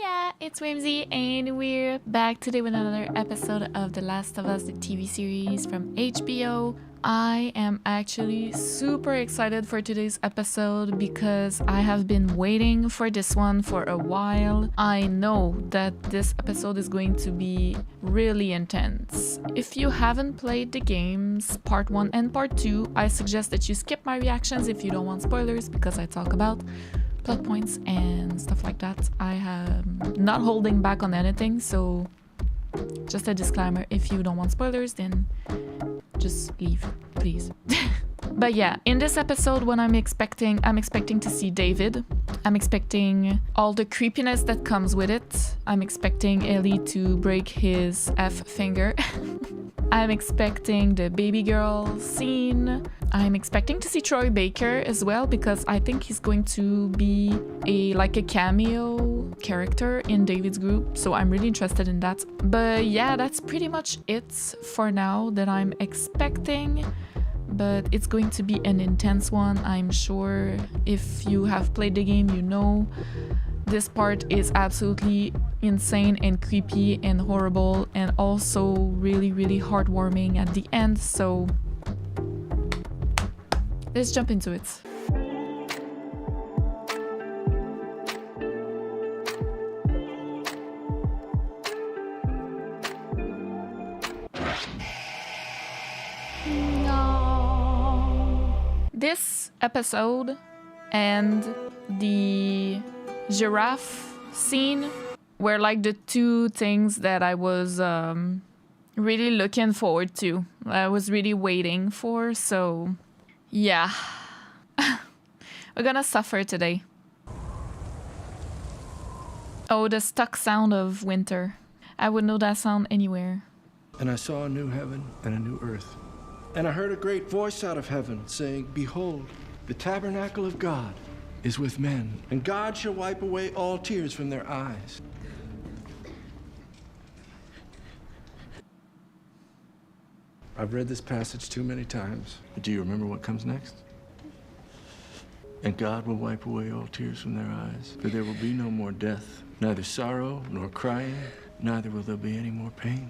Hiya, it's Whimsy and we're back today with another episode of The Last of Us, the TV series from HBO. I am actually super excited for today's episode because I have been waiting for this one for a while. I know that this episode is going to be really intense. If you haven't played the games, part 1 and part 2, I suggest that you skip my reactions if you don't want spoilers because I talk about plot points and stuff like that. I am not holding back on anything, so just a disclaimer, if you don't want spoilers, then just leave, please. But yeah, in this episode, what I'm expecting to see David. I'm expecting all the creepiness that comes with it. I'm expecting Ellie to break his F finger. I'm expecting the baby girl scene. I'm expecting to see Troy Baker as well because I think he's going to be a cameo character in David's group, so I'm really interested in that. But yeah, that's pretty much it for now that I'm expecting. But it's going to be an intense one, I'm sure. If you have played the game, you know this part is absolutely insane and creepy and horrible and also really, really heartwarming at the end, so let's jump into it. This episode and the giraffe scene were like the two things that I was really looking forward to. I was really waiting for, so yeah. We're gonna suffer today. Oh, the stuck sound of winter. I would know that sound anywhere. And I saw a new heaven and a new earth. And I heard a great voice out of heaven saying, "Behold, the tabernacle of God is with men, and God shall wipe away all tears from their eyes." I've read this passage too many times, but do you remember what comes next? And God will wipe away all tears from their eyes, for there will be no more death, neither sorrow nor crying, neither will there be any more pain.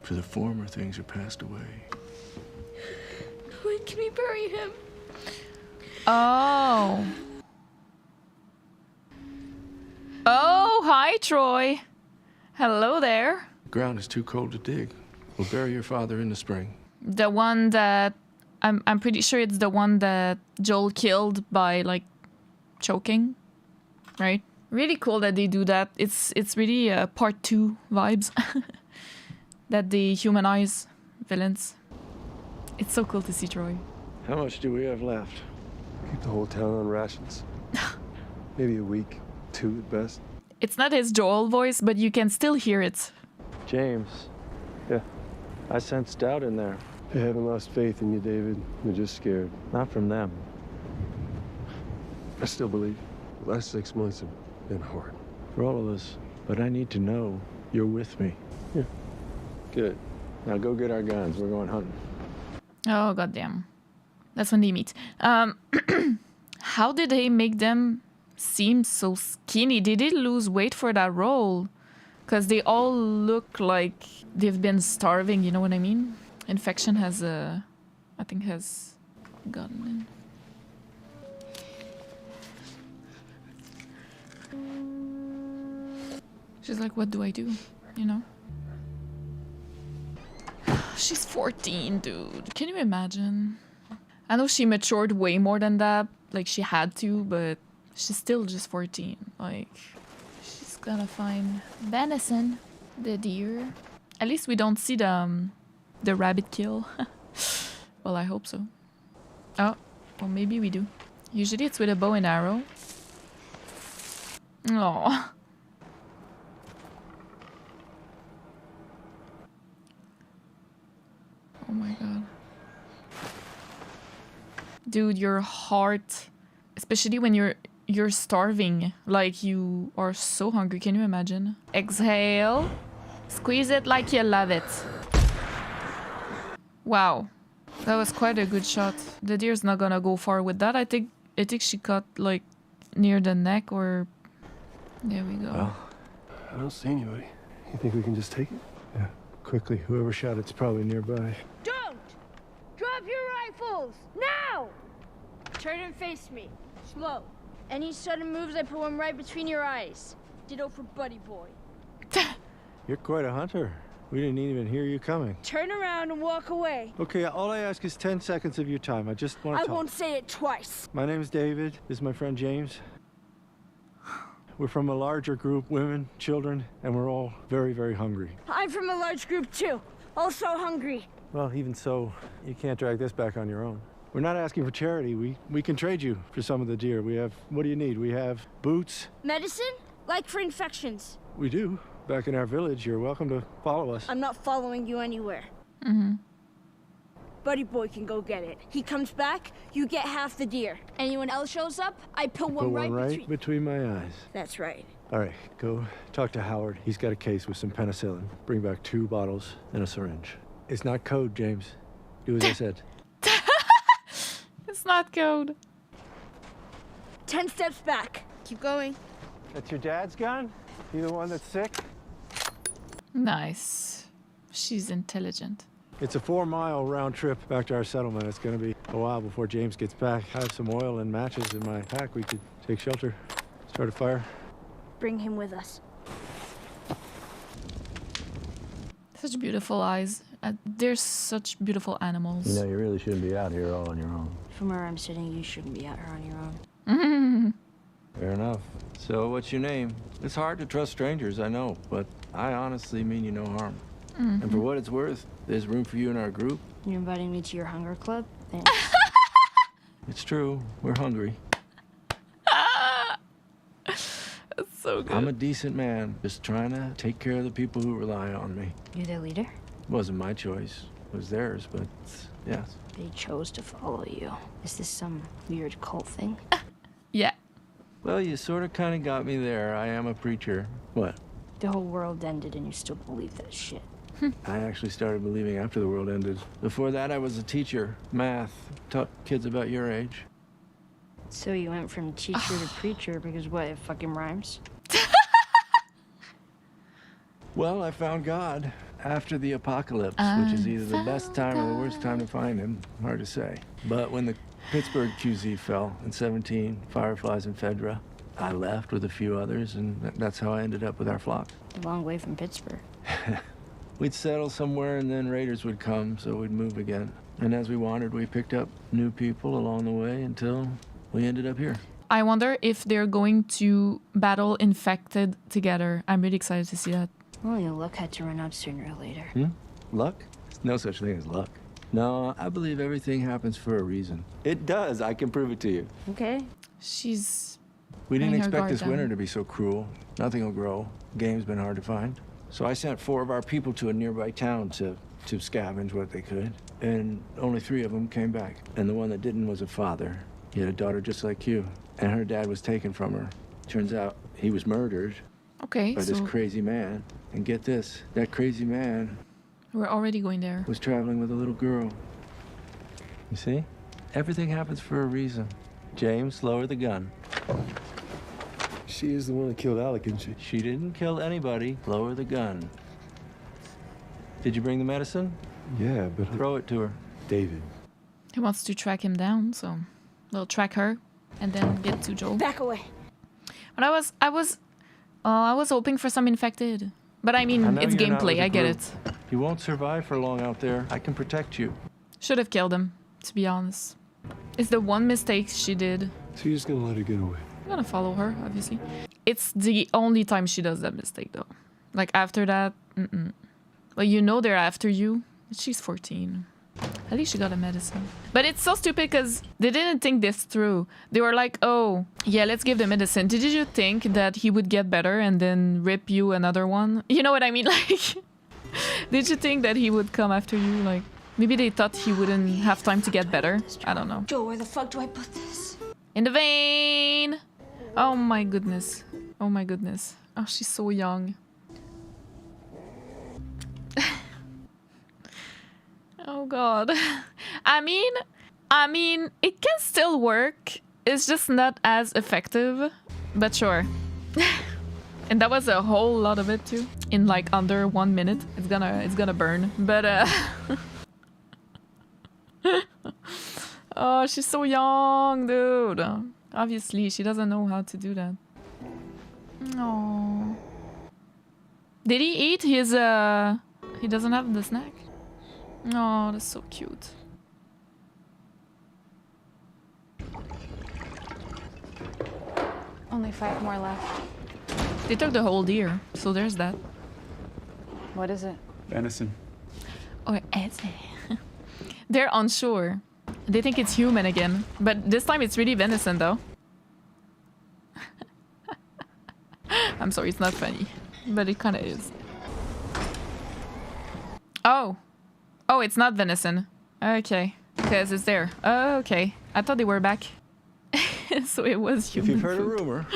For the former things are passed away. When can we bury him? Oh. Oh, hi, Troy. Hello there. The ground is too cold to dig. We'll bury your father in the spring. The one that... I'm pretty sure it's the one that Joel killed by, like, choking. Right? Really cool that they do that. It's really part 2 vibes. That they humanize villains. It's so cool to see Troy. How much do we have left? Keep the whole town on rations. Maybe a week, 2 at best. It's not his Joel voice, but you can still hear it. James. Yeah. I sense doubt in there. They haven't lost faith in you, David. They're just scared. Not from them. I still believe. The last 6 months have been hard. For all of us. But I need to know you're with me. Yeah. Good. Now go get our guns. We're going hunting. Oh, goddamn. That's when they meet. How did they make them seem so skinny? They did lose weight for that role. Because they all look like they've been starving, you know what I mean? Infection has, I think has gotten in. She's like, what do I do? You know? She's 14, dude. Can you imagine? I know she matured way more than that. Like, she had to, but she's still just 14. Like, she's gonna find venison, the deer. At least we don't see the rabbit kill. Well, I hope so. Oh, well, maybe we do. Usually it's with a bow and arrow. Aww. Oh my god. Dude, your heart, especially when you're starving, like you are so hungry. Can you imagine? Exhale. Squeeze it like you love it. Wow. That was quite a good shot. The deer's not gonna go far with that. I think she cut like near the neck or There we go. Well, I don't see anybody. You think we can just take it? Yeah, quickly. Whoever shot it's probably nearby. Don't! Drop your rifles! Now! Turn and face me. Slow. Any sudden moves, I put one right between your eyes. Ditto for Buddy Boy. You're quite a hunter. We didn't even hear you coming. Turn around and walk away. Okay, all I ask is 10 seconds of your time. I just want to I talk. won't say it twice. My name is David. This is my friend James. We're from a larger group, women, children, and we're all very, very hungry. I'm from a large group too. Also hungry. Well, even so, you can't drag this back on your own. We're not asking for charity. We can trade you for some of the deer. We have, what do you need? We have boots. Medicine? Like for infections. We do. Back in our village, you're welcome to follow us. I'm not following you anywhere. Mm-hmm. Buddy Boy can go get it. He comes back, you get half the deer. Anyone else shows up, I put one right between my eyes. That's right. All right, go talk to Howard. He's got a case with some penicillin. Bring back 2 bottles and a syringe. It's not code, James. Do as I said. It's not code. 10 steps back. Keep going. That's your dad's gun? You the one that's sick? Nice. She's intelligent. It's a 4-mile round trip back to our settlement. It's gonna be a while before James gets back. I have some oil and matches in my pack. We could take shelter, start a fire. Bring him with us. Such beautiful eyes. They're such beautiful animals. You know, you really shouldn't be out here all on your own. From where I'm sitting, you shouldn't be out here on your own. Mm-hmm. Fair enough. So, what's your name? It's hard to trust strangers, I know, but I honestly mean you no harm. Mm-hmm. And for what it's worth, there's room for you in our group. You're inviting me to your hunger club? Thanks. It's true, we're hungry. That's so good. I'm a decent man, just trying to take care of the people who rely on me. You're their leader? Wasn't my choice, it was theirs, but yes. They chose to follow you. Is this some weird cult thing? Yeah. Well, you sort of kind of got me there. I am a preacher. What? The whole world ended and you still believe that shit. I actually started believing after the world ended. Before that, I was a teacher. Math. Taught kids about your age. So you went from teacher to preacher because what, it fucking rhymes? Well, I found God after the apocalypse, which is either the best time or the worst time to find him. Hard to say. But when the Pittsburgh QZ fell in 17, Fireflies and Fedra, I left with a few others, and that's how I ended up with our flock. A long way from Pittsburgh. We'd settle somewhere, and then raiders would come, so we'd move again. And as we wandered, we picked up new people along the way until we ended up here. I wonder if they're going to battle infected together. I'm really excited to see that. Well, your luck had to run out sooner or later. Luck? There's no such thing as luck. No, I believe everything happens for a reason. It does. I can prove it to you. Okay. She's... We didn't letting her expect guard this down. winter to be so cruel. Nothing will grow. Game's been hard to find. So I sent 4 of our people to a nearby town to scavenge what they could. And only 3 of them came back. And the one that didn't was a father. He had a daughter just like you. And her dad was taken from her. Turns out he was murdered Okay, by so this crazy man. And get this, that crazy man we're already going there. was traveling with a little girl. You see? Everything happens for a reason. James, lower the gun. She is the one that killed Alec, isn't she? She didn't kill anybody. Lower the gun. Did you bring the medicine? Yeah, but Throw it to her. David. He wants to track him down, so they'll track her and then get to Joel. Back away. But I was hoping for some infected. But I mean, I know it's you're not with gameplay. the I get group. it. You won't survive for long out there. I can protect you. Should have killed him, to be honest. It's the one mistake she did. So you're just gonna let her get away? I'm gonna follow her, obviously. It's the only time she does that mistake, though. Like, after that, Well, you know they're after you. She's 14. At least she got a medicine. But it's so stupid because they didn't think this through. They were like, oh, yeah, let's give the medicine. Did you think that he would get better and then rip you another one? You know what I mean? Like, did you think that he would come after you? Like, maybe they thought he wouldn't have time to get better. I don't know. Joe, where the fuck do I put this? In the vein! Oh my goodness. Oh my goodness. Oh, she's so young. Oh god. I mean, it can still work. It's just not as effective. But sure. And that was a whole lot of it too. In like under 1 minute. It's gonna burn. But oh, she's so young, dude. Obviously, she doesn't know how to do that. Oh. Did he eat his he doesn't have the snack? Oh, that's so cute. Only 5 more left. They took the whole deer, so there's that. What is it? Venison. Or is it? They're unsure. They think it's human again, but this time it's really venison though. I'm sorry, it's not funny, but it kind of is. Oh. Oh, it's not venison. Okay. Because it's there. Oh, okay. I thought they were back. So it was human If you've heard food. a rumor,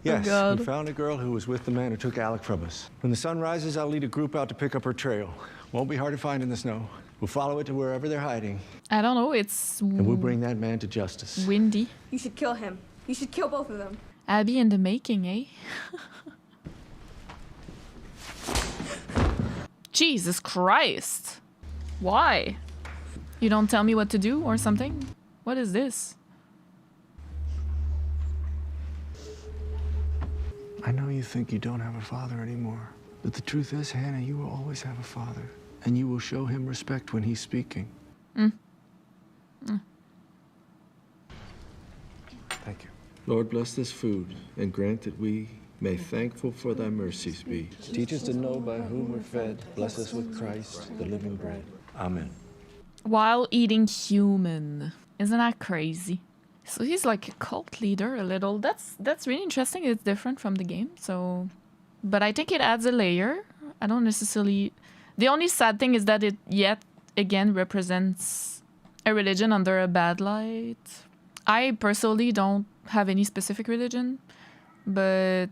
yes, God. we found a girl who was with the man who took Alec from us. When the sun rises, I'll lead a group out to pick up her trail. Won't be hard to find in the snow. We'll follow it to wherever they're hiding, I don't know, it's and we'll bring that man to justice. windy. You should kill him. You should kill both of them. Abby in the making, eh? Jesus Christ. Why? You don't tell me what to do or something? What is this? I know you think you don't have a father anymore, but the truth is, Hannah, you will always have a father, and you will show him respect when he's speaking. Thank you. Lord, bless this food, and grant that we may thankful for thy mercies be. Teach us to know by whom we're fed. Bless us with Christ, the living bread. Amen. While eating human. Isn't that crazy? So he's like a cult leader a little. That's really interesting. It's different from the game. So, but I think it adds a layer. I don't necessarily... The only sad thing is that it yet again represents a religion under a bad light. I personally don't have any specific religion, but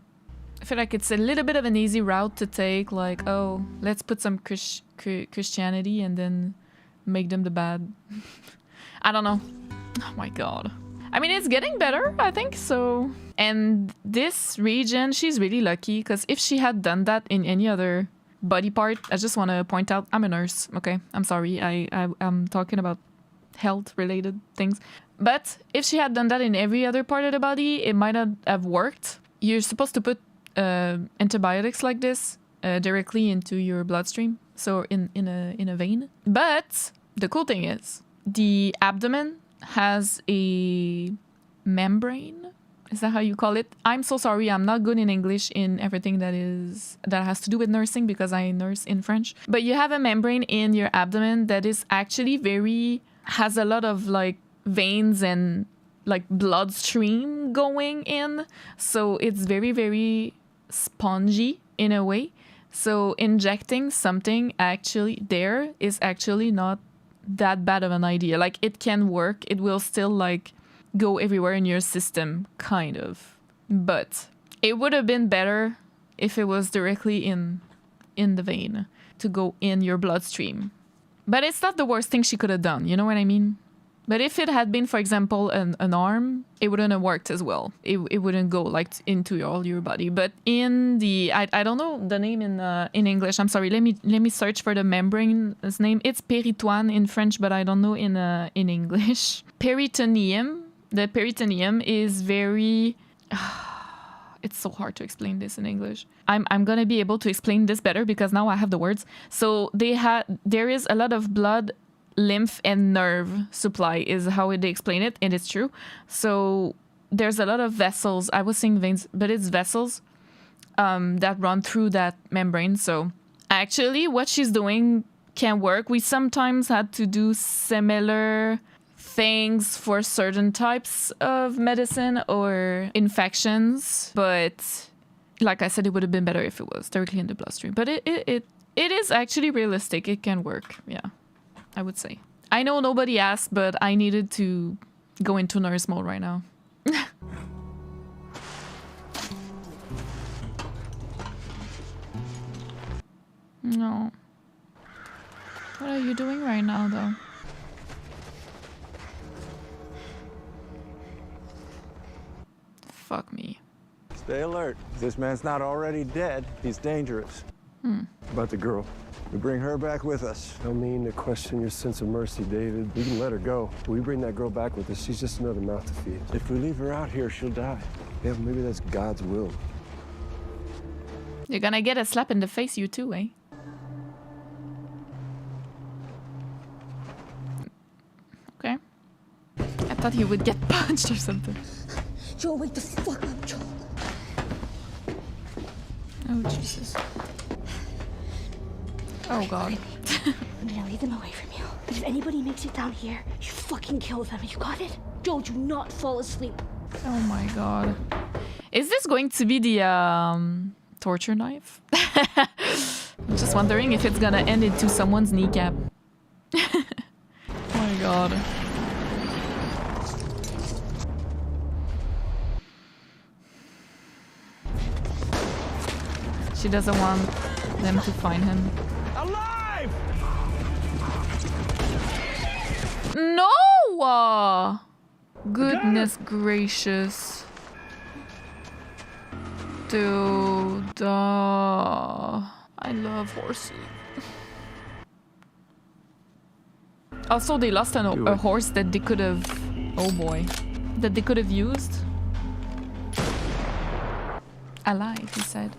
I feel like it's a little bit of an easy route to take. Like, oh, let's put some Christianity and then make them the bad. I don't know. Oh my god. I mean, it's getting better, I think, so... And this region, she's really lucky, because if she had done that in any other body part, I just want to point out, I'm a nurse, okay? I'm sorry, I'm talking about health-related things. But if she had done that in every other part of the body, it might not have worked. You're supposed to put antibiotics like this directly into your bloodstream, so in a vein. But the cool thing is, the abdomen has a membrane. Is that how you call it? I'm so sorry, I'm not good in English in everything that has to do with nursing because I nurse in French. But you have a membrane in your abdomen that is actually has a lot of like veins and like bloodstream going in. So it's very, very spongy in a way. So injecting something actually there is actually not that bad of an idea. Like, it can work. It will still like go everywhere in your system, kind of. But it would have been better if it was directly in the vein to go in your bloodstream. But it's not the worst thing she could have done, you know what I mean? But if it had been, for example, an arm, it wouldn't have worked as well. It wouldn't go like into all your body. But in the I don't know the name in English. I'm sorry. Let me search for the membrane's name. It's péritoine in French, but I don't know in English. Peritoneum. The peritoneum is very. It's so hard to explain this in English. I'm gonna be able to explain this better because now I have the words. So there is a lot of blood, lymph, and nerve supply is how they explain it, and it's true. So there's a lot of vessels. I was saying veins, but it's vessels that run through that membrane. So actually what she's doing can work. We sometimes had to do similar things for certain types of medicine or infections, but like I said, it would have been better if it was directly in the bloodstream. But it is actually realistic. It can work. Yeah, I would say. I know nobody asked, but I needed to go into nurse mode right now. No. What are you doing right now, though? Fuck me. Stay alert. If this man's not already dead, he's dangerous. About the girl. We bring her back with us. I don't mean to question your sense of mercy, David. We can let her go. We bring that girl back with us. She's just another mouth to feed. If we leave her out here, she'll die. Yeah, maybe that's God's will. You're gonna get a slap in the face, you too, eh? Okay. I thought he would get punched or something. Joel, wake the fuck up, Joel. Oh, Jesus. Oh, God. I'm gonna lead them away from you. But if anybody makes it down here, you fucking kill them. You got it? Joel, do not fall asleep. Oh, my God. Is this going to be the, torture knife? I'm just wondering if it's gonna end into someone's kneecap. Oh, my God. She doesn't want them to find him. Alive! No! Goodness gracious. Dude. I love horses. Also, they lost a horse that they could have... Oh boy. That they could have used. Alive, he said.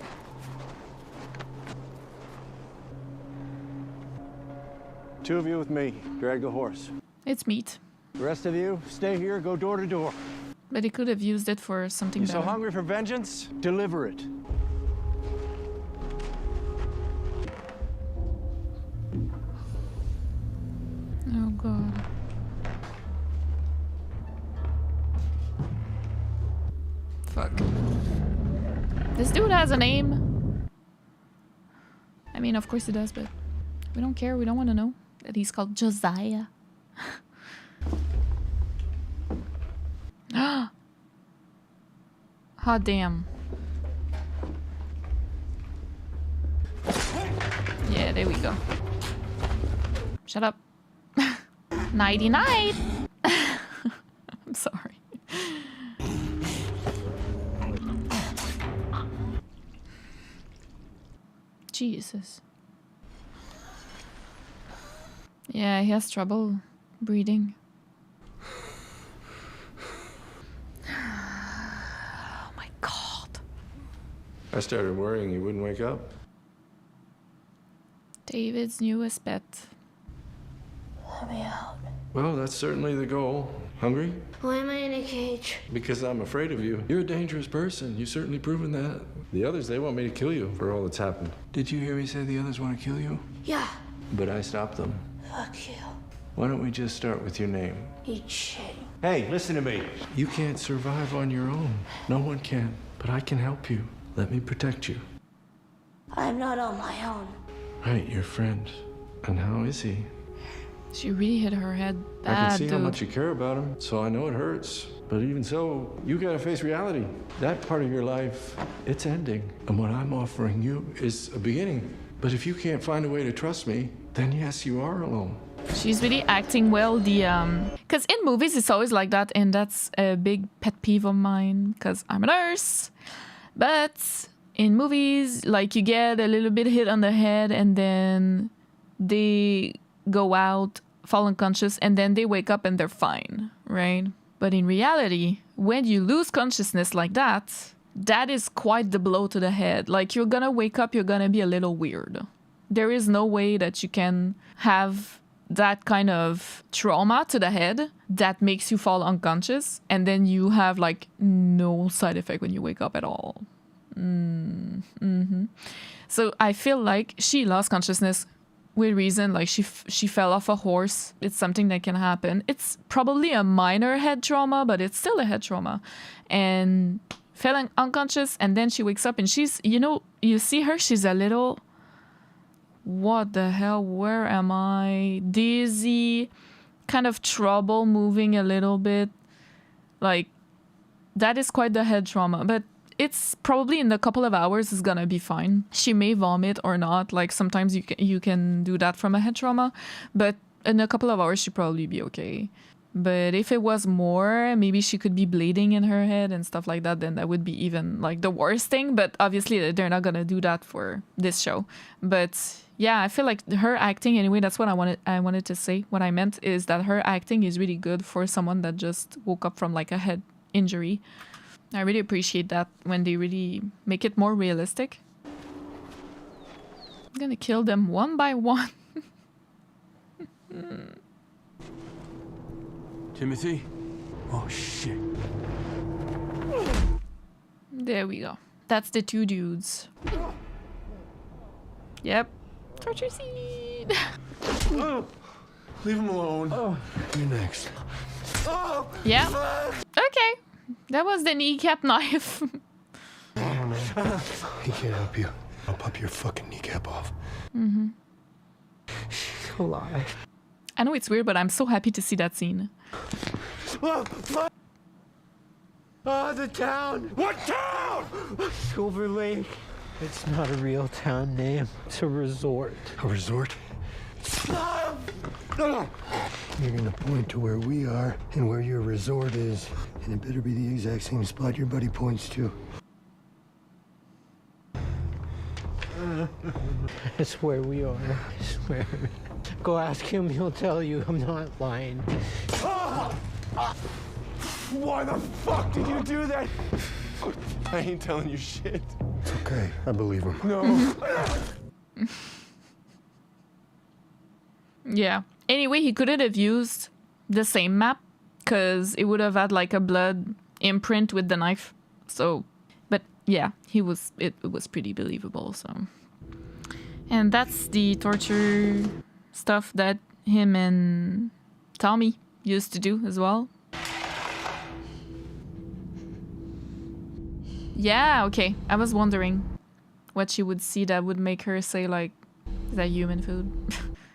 Two of you with me. Drag the horse. It's meat. The rest of you, stay here, go door to door. But they could have used it for something You better. so hungry for vengeance? Deliver it. Oh God. Fuck. This dude has a name. I mean, of course he does, but we don't care. We don't want to know that he's called Josiah. Hot damn. Yeah, there we go. Shut up. Nighty night. I'm sorry. Jesus. Yeah, he has trouble breathing. Oh my God. I started worrying you wouldn't wake up. David's newest pet. Let me out. Well, that's certainly the goal. Hungry? Why am I in a cage? Because I'm afraid of you. You're a dangerous person. You've certainly proven that. The others, they want me to kill you for all that's happened. Did you hear me say the others want to kill you? Yeah. But I stopped them. Fuck you. Why don't we just start with your name? Eat shit. Hey, listen to me. You can't survive on your own. No one can. But I can help you. Let me protect you. I'm not on my own. Right, your friend. And how is he? She really hit her head I bad, can see how dude. much you care about him, so I know it hurts. But even so, you gotta face reality. That part of your life, it's ending. And what I'm offering you is a beginning. But if you can't find a way to trust me, then yes, you are alone. She's really acting well. Because in movies it's always like that, and that's a big pet peeve of mine. Because I'm a nurse, but in movies, like, you get a little bit hit on the head, and then they go out, fall unconscious, and then they wake up and they're fine, right? But in reality, when you lose consciousness like that, that is quite the blow to the head. Like, you're gonna wake up, you're gonna be a little weird. There is no way that you can have that kind of trauma to the head that makes you fall unconscious, and then you have, like, no side effect when you wake up at all. So I feel like she lost consciousness with reason. Like, she fell off a horse. It's something that can happen. It's probably a minor head trauma, but it's still a head trauma. And fell unconscious, and then she wakes up, and she's, you see her, she's a little, what the hell, where am I? Dizzy, kind of trouble moving a little bit. Like, that is quite the head trauma. But it's probably in a couple of hours is gonna be fine. She may vomit or not. Like, sometimes you can do that from a head trauma, but in a couple of hours she'll probably be okay. But if it was more, maybe she could be bleeding in her head and stuff like that, then that would be even like the worst thing. But obviously they're not gonna do that for this show. But yeah, I feel like her acting anyway, that's what I wanted to say. What I meant is that her acting is really good for someone that just woke up from like a head injury. I really appreciate that when they really make it more realistic. I'm gonna kill them one by one. Timothy? Oh, shit. There we go. That's the two dudes. Yep. Torture scene. Leave him alone. You're next. Yeah. Okay. That was the kneecap knife. He can't help you. I'll pop your fucking kneecap off. Mm-hmm. She's alive. I know it's weird, but I'm so happy to see that scene. The town! What town? Silver Lake. It's not a real town name. It's a resort. A resort? You're gonna point to where we are and where your resort is, and it better be the exact same spot your buddy points to. It's where we are. I swear. Go ask him. He'll tell you. I'm not lying. Why the fuck did you do that? I ain't telling you shit. It's okay. I believe him. No. Yeah. Anyway, he couldn't have used the same map because it would have had like a blood imprint with the knife. So, but yeah, it was pretty believable. So, and that's the torture stuff that him and Tommy used to do as well. Yeah, okay. I was wondering what she would see that would make her say like, is that human food?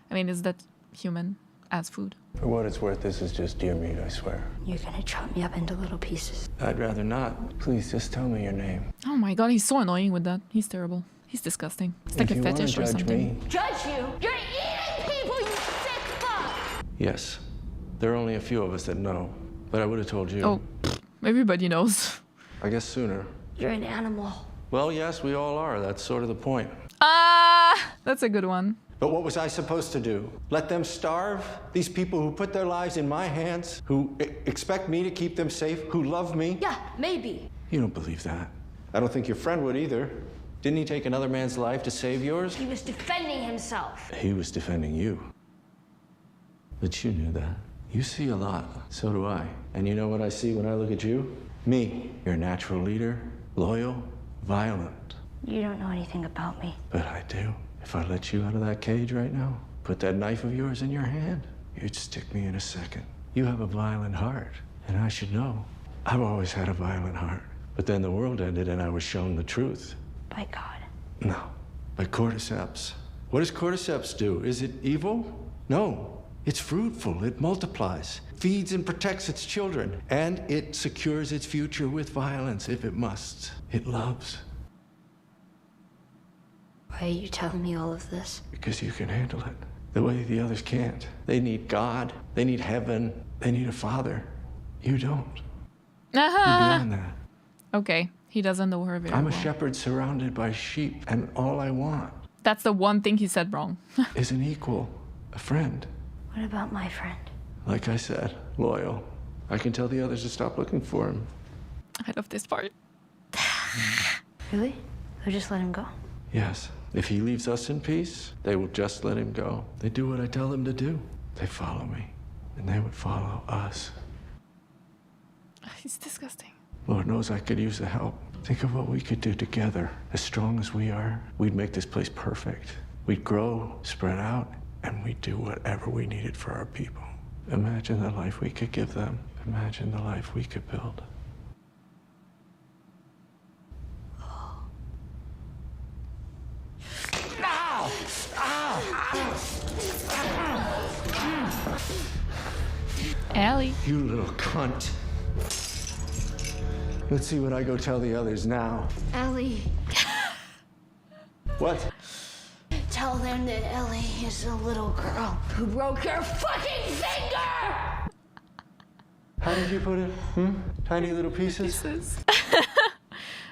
I mean, is that human as food? For what it's worth, this is just deer meat, I swear. You're gonna chop me up into little pieces. I'd rather not. Please, just tell me your name. Oh my god, he's so annoying with that. He's terrible. He's disgusting. It's like If a you wanna fetish or judge something. me, Judge you? You're eating people, you sick fuck! yes. There are only a few of us that know, but I would have told you. Oh, everybody knows. I guess sooner. You're an animal. Well, yes, we all are. That's sort of the point. That's a good one. But what was I supposed to do? Let them starve? These people who put their lives in my hands, who expect me to keep them safe, who love me? Yeah, maybe. You don't believe that. I don't think your friend would either. Didn't he take another man's life to save yours? He was defending himself. He was defending you. But you knew that. You see a lot. So do I. And you know what I see when I look at you? Me. You're a natural leader, loyal, violent. You don't know anything about me. But I do. If I let you out of that cage right now, put that knife of yours in your hand, you'd stick me in a second. You have a violent heart, and I should know. I've always had a violent heart. But then the world ended and I was shown the truth. By God. No, by cordyceps. What does cordyceps do? Is it evil? No, it's fruitful, it multiplies, feeds and protects its children, and it secures its future with violence if it must. It loves. Why are you telling me all of this? Because you can handle it the way the others can't. They need God, they need heaven, they need a father. You don't. You're beyond that. Okay, he doesn't know her very I'm a well. shepherd surrounded by sheep, and all I want That's the one thing he said wrong. is an equal, a friend. What about my friend? Like I said, loyal. I can tell the others to stop looking for him. I love this part. Really? They'll just let him go? Yes. If he leaves us in peace, they will just let him go. They do what I tell them to do. They follow me, and they would follow us. He's disgusting. Lord knows I could use the help. Think of what we could do together. As strong as we are, we'd make this place perfect. We'd grow, spread out, and we'd do whatever we needed for our people. Imagine the life we could give them. Imagine the life we could build. Ellie. You little cunt. Let's see what I go tell the others now. Ellie. What? Tell them that Ellie is a little girl who broke her fucking finger! How did you put it? Tiny little pieces?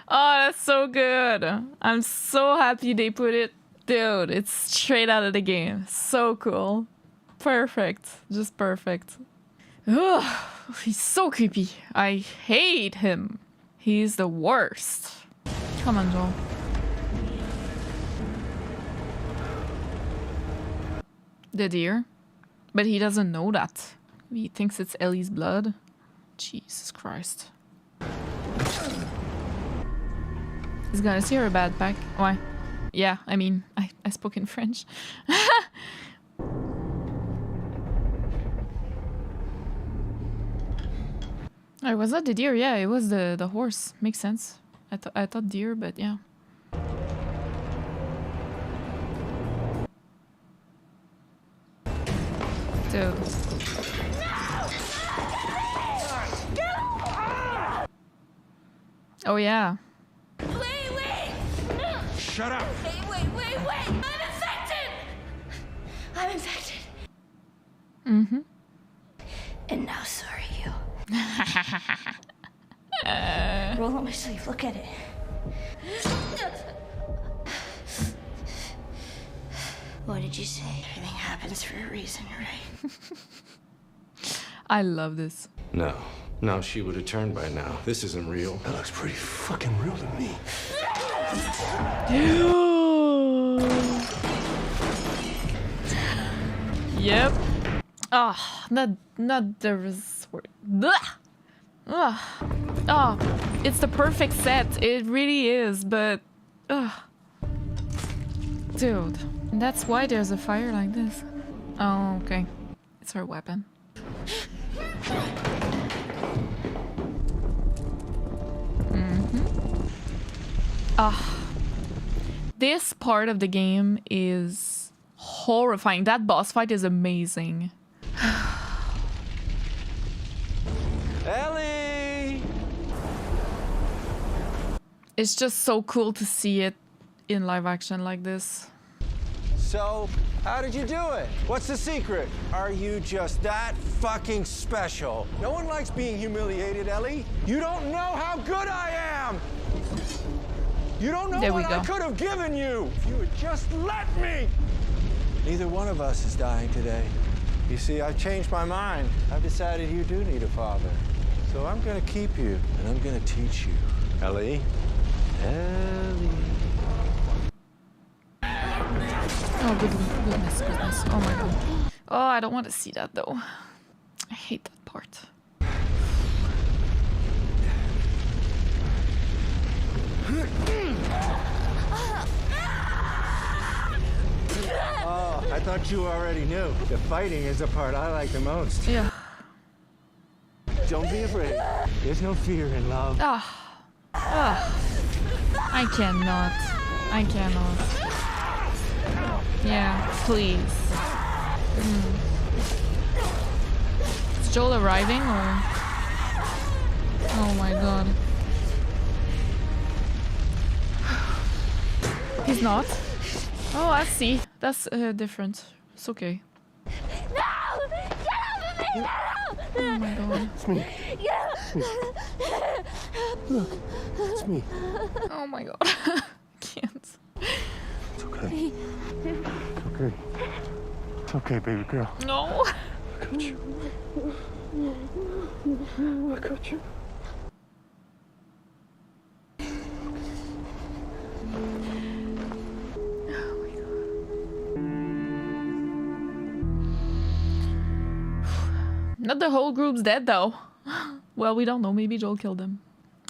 Oh, that's so good. I'm so happy they put it. Dude, it's straight out of the game. So cool. Perfect. Just perfect. Ugh, he's so creepy. I hate him. He's the worst. Come on, Joel. The deer. But he doesn't know that. He thinks it's Ellie's blood. Jesus Christ. He's gonna see her backpack. Why? Yeah, I mean, I spoke in French. Oh, was that the deer? Yeah, it was the horse. Makes sense. I thought deer, but yeah. Dude. Oh yeah. Wait! Shut up! Wait! I'm infected! I'm infected. Mm-hmm. And now so are you. Roll up my sleeve, look at it. What did you say? Everything happens for a reason, right? I love this. No, she would have turned by now. This isn't real. That looks pretty fucking real to me. Yep. Ah, not the resort. Oh, it's the perfect set. It really is, but dude, that's why there's a fire like this. Oh, okay. It's her weapon. This part of the game is horrifying. That boss fight is amazing. Ellie! It's just so cool to see it in live action like this. So, how did you do it? What's the secret? Are you just that fucking special? No one likes being humiliated, Ellie. You don't know how good I am! You don't know what I could have given you if you had just let me! Neither one of us is dying today. You see, I've changed my mind. I've decided you do need a father. So I'm gonna keep you, and I'm gonna teach you. Ellie? Ellie. Oh, goodness. Oh my god. Oh, I don't want to see that though. I hate that part. Oh, I thought you already knew. The fighting is the part I like the most. Yeah. Don't be afraid. There's no fear in love. I cannot. Yeah, please. Is Joel arriving or? Oh my god. He's not. Oh, I see. That's different. It's okay. No! Get off of me! Oh my god. It's me. Look, it's me. Oh my god. I can't. It's okay. It's okay. It's okay, baby girl. No. I got you. I got you. Not the whole group's dead though. Well, we don't know. Maybe Joel killed them.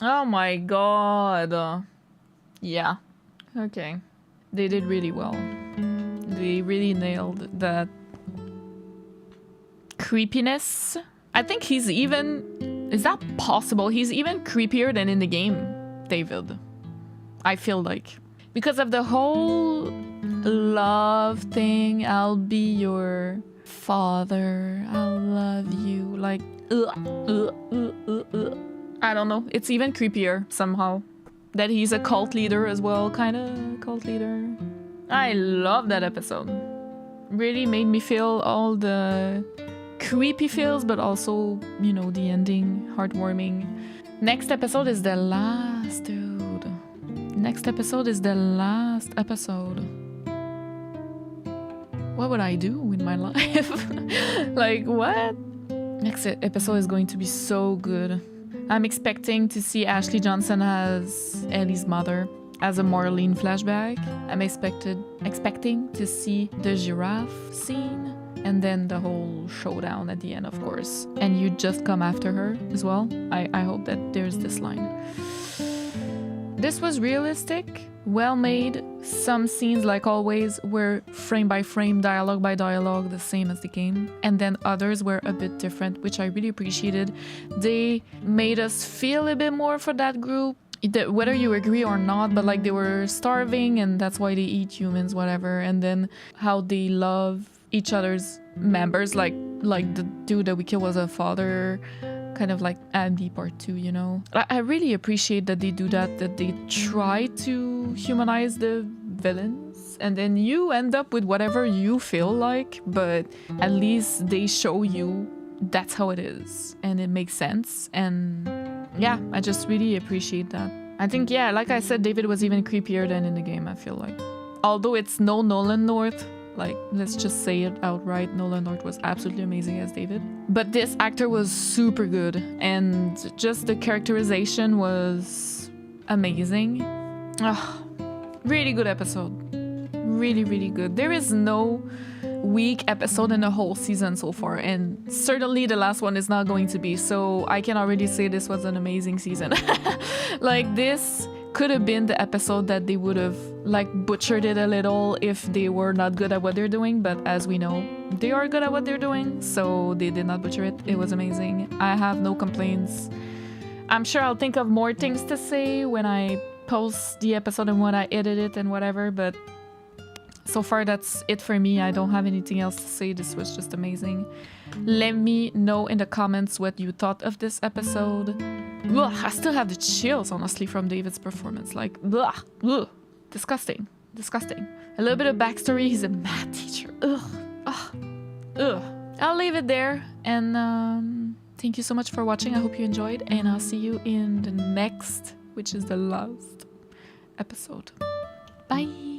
Oh my god. Yeah. Okay. They did really well. They really nailed that creepiness. I think he's even... Is that possible? He's even creepier than in the game, David. I feel like. Because of the whole love thing. I'll be your father. I'll love you. Like... I don't know. It's even creepier somehow. That he's a cult leader as well. Kind of cult leader. I love that episode. Really made me feel all the creepy feels, but also, you know, the ending, heartwarming. Next episode is the last, dude. Next episode is the last episode. What would I do with my life? Like, what? Next episode is going to be so good. I'm expecting to see Ashley Johnson as Ellie's mother, as a Marlene flashback. I'm expecting to see the giraffe scene, and then the whole showdown at the end, of course. And you just come after her as well. I hope that there's this line. This was realistic, well made. Some scenes, like always, were frame by frame, dialogue by dialogue, the same as the game. And then others were a bit different, which I really appreciated. They made us feel a bit more for that group. Whether you agree or not, but like they were starving and that's why they eat humans, whatever. And then how they love each other's members, like the dude that we killed was a father, kind of like Andy Part 2, you know. I really appreciate that they do that they try to humanize the villains, and then you end up with whatever you feel like, but at least they show you that's how it is and it makes sense. And yeah, I just really appreciate that. I think, yeah, like I said, David was even creepier than in the game, I feel like. Although it's no Nolan North, like, let's just say it outright, Nolan North was absolutely amazing as David. But this actor was super good, and just the characterization was amazing. Really good episode. Really, really good. There is no weak episode in the whole season so far, and certainly the last one is not going to be, so I can already say this was an amazing season. Like, this could have been the episode that they would have like butchered it a little if they were not good at what they're doing, but as we know, they are good at what they're doing, so they did not butcher it. It was amazing. I have no complaints. I'm sure I'll think of more things to say when I post the episode and when I edit it and whatever, but so far that's it for me. I don't have anything else to say. This was just amazing. Let me know in the comments what you thought of this episode. Ugh, I still have the chills, honestly, from David's performance. Like, ugh, disgusting. Disgusting. A little bit of backstory. He's a math teacher. Ugh. I'll leave it there. And thank you so much for watching. I hope you enjoyed. And I'll see you in the next, which is the last episode. Bye.